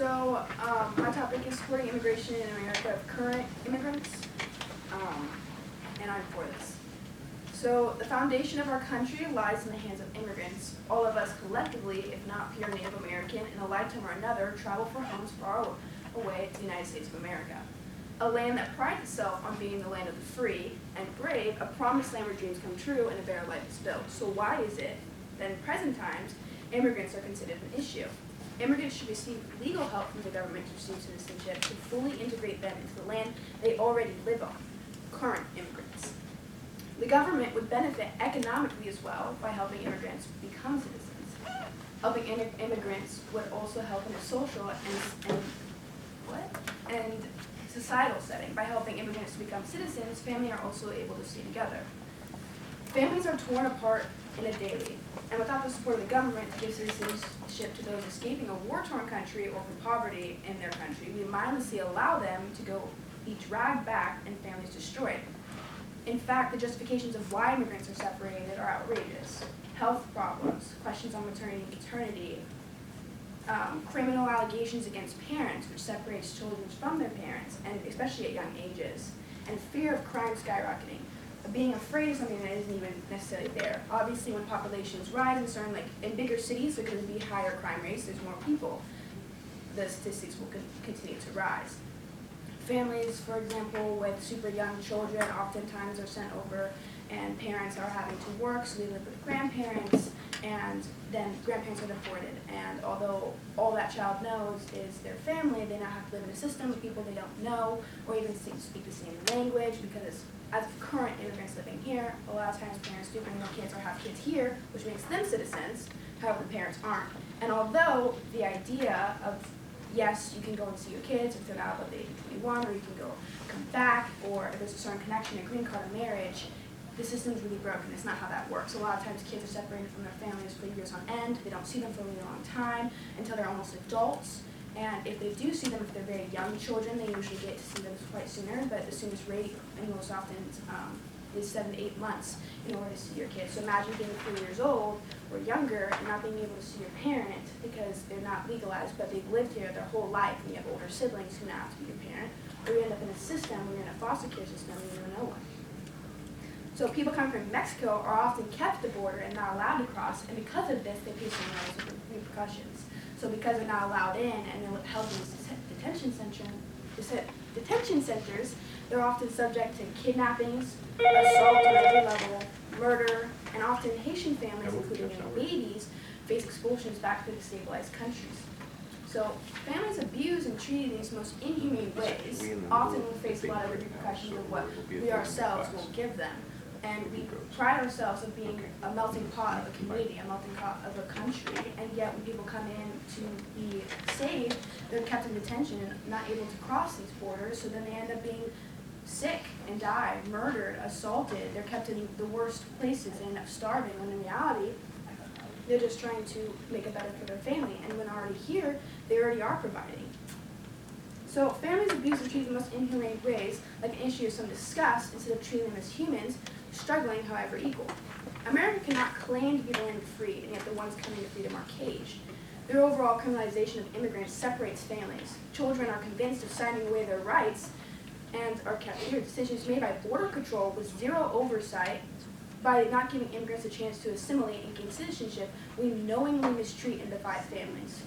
My topic is supporting immigration in America of current immigrants, and I'm for this. So the foundation of our country lies in the hands of immigrants. All of us collectively, if not pure Native American, in a lifetime or another, travel for homes far away to the United States of America. A land that prides itself on being the land of the free and brave, a promised land where dreams come true and a better life is built. So why is it that in present times, immigrants are considered an issue? Immigrants should receive legal help from the government to receive citizenship to fully integrate them into the land they already live on, current immigrants. The government would benefit economically as well by helping immigrants become citizens. Helping immigrants would also help in a social and societal setting. By helping immigrants to become citizens, families are also able to stay together. Families are torn apart in a daily, and without the support of the government to give citizenship to those escaping a war-torn country or from poverty in their country, we mindlessly allow them to be dragged back and families destroyed. In fact, the justifications of why immigrants are separated are outrageous. Health problems, questions on maternity and paternity, criminal allegations against parents, which separates children from their parents, and especially at young ages, and fear of crime skyrocketing. Being afraid of something that isn't even necessarily there. Obviously, when populations rise in certain, like in bigger cities, there are going to be higher crime rates, there's more people. The statistics will continue to rise. Families, for example, with super young children oftentimes are sent over and parents are having to work, so they live with grandparents, and then grandparents are deported. And although all that child knows is their family, they now have to live in a system with people they don't know or even speak the same language, because as current immigrants living here, a lot of times parents do bring their kids or have kids here, which makes them citizens, however the parents aren't. And although the idea of, yes, you can go and see your kids if they're not above the age of 21, or you can come back, or if there's a certain connection, a green card, a marriage, the system's really broken. It's not how that works. A lot of times kids are separated from their families for years on end. They don't see them for a really long time until they're almost adults. And if they do see them, if they're very young children, they usually get to see them quite sooner, but the soonest rate, and most often, is 7 to 8 months in order to see your kids. So imagine being 3 years old or younger and not being able to see your parent because they're not legalized, but they've lived here their whole life, and you have older siblings who now have to be your parent, or you end up in a system where you're in a foster care system and you know no one. So people coming from Mexico are often kept at the border and not allowed to cross, and because of this, they face some repercussions. So because they're not allowed in and they're held in detention centers, they're often subject to kidnappings, assault on every level, murder, and often Haitian families, including young babies, face expulsions back to destabilized countries. So families abused and treated in these most inhumane ways often will face a lot of the repercussions of what we ourselves will give them. And we pride ourselves of being a melting pot of a community, a melting pot of a country, and yet when people come in to be saved, they're kept in detention and not able to cross these borders, so then they end up being sick and die, murdered, assaulted. They're kept in the worst places and end up starving, when in reality, they're just trying to make it better for their family, and when already here, they already are providing. So families abused and treated in the most inhumane ways, like an issue of some disgust, instead of treating them as humans, struggling, however, equal. America cannot claim to be the land of freed, and yet the ones coming to freedom are caged. Their overall criminalization of immigrants separates families. Children are convinced of signing away their rights and are kept here. Decisions made by Border Patrol with zero oversight, by not giving immigrants a chance to assimilate and gain citizenship, we knowingly mistreat and divide families.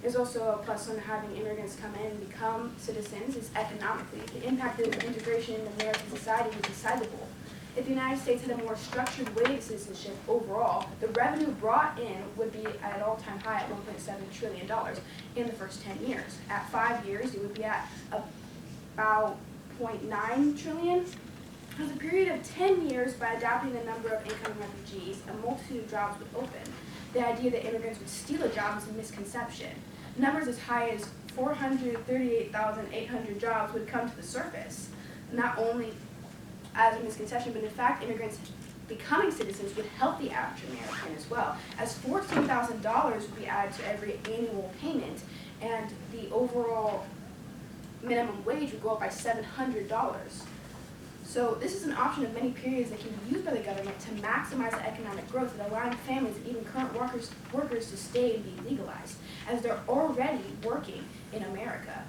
There's also a plus on having immigrants come in and become citizens is economically. The impact of integration in American society is sizable. If the United States had a more structured way to citizenship overall, the revenue brought in would be at an all-time high at $1.7 trillion in the first 10 years. At 5 years, it would be at about $0.9 trillion. For the period of 10 years, by adapting the number of incoming refugees, a multitude of jobs would open. The idea that immigrants would steal a job is a misconception. Numbers as high as 438,800 jobs would come to the surface, not only as a misconception, but in fact, immigrants becoming citizens would help the average American as well, as $14,000 would be added to every annual payment, and the overall minimum wage would go up by $700. So this is an option of many periods that can be used by the government to maximize the economic growth and allowing families and even current workers to stay and be legalized, as they're already working in America.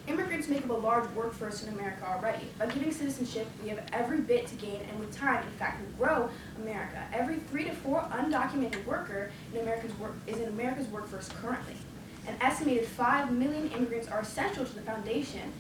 Immigrants make up a large workforce in America already. By giving citizenship, we have every bit to gain, and with time, in fact, we grow America. Every 3 to 4 undocumented worker is in America's workforce currently. An estimated 5 million immigrants are essential to the foundation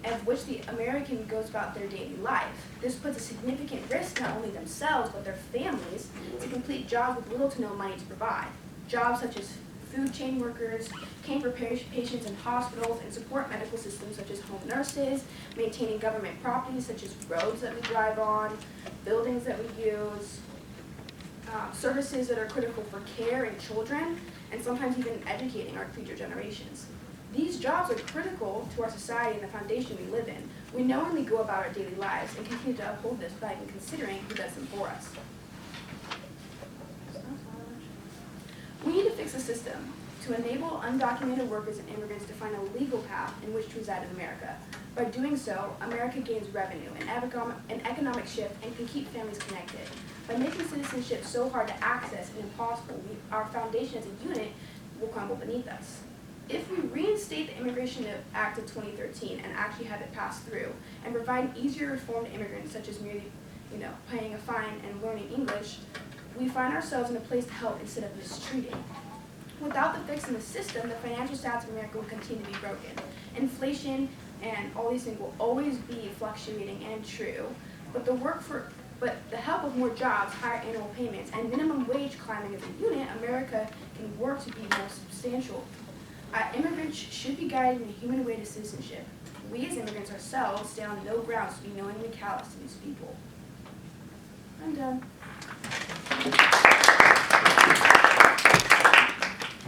of which the American goes about their daily life. This puts a significant risk not only themselves but their families to complete jobs with little to no money to provide. Jobs such as food chain workers, caring for patients in hospitals, and support medical systems such as home nurses, maintaining government properties such as roads that we drive on, buildings that we use, services that are critical for care in children, and sometimes even educating our future generations. These jobs are critical to our society and the foundation we live in. We knowingly go about our daily lives and continue to uphold this without even considering who does them for us. We need to fix the system to enable undocumented workers and immigrants to find a legal path in which to reside in America. By doing so, America gains revenue, an economic shift, and can keep families connected. By making citizenship so hard to access and impossible, our foundation as a unit will crumble beneath us. If we reinstate the Immigration Act of 2013 and actually have it pass through, and provide easier reformed immigrants, such as merely, paying a fine and learning English, we find ourselves in a place to help instead of mistreating. Without the fix in the system, the financial stats of America will continue to be broken. Inflation and all these things will always be fluctuating and true, but the help of more jobs, higher annual payments, and minimum wage climbing as a unit, America can work to be more substantial. Immigrants should be guided in a human way to citizenship. We as immigrants ourselves stand on no grounds to be knowingly callous to these people. I'm done.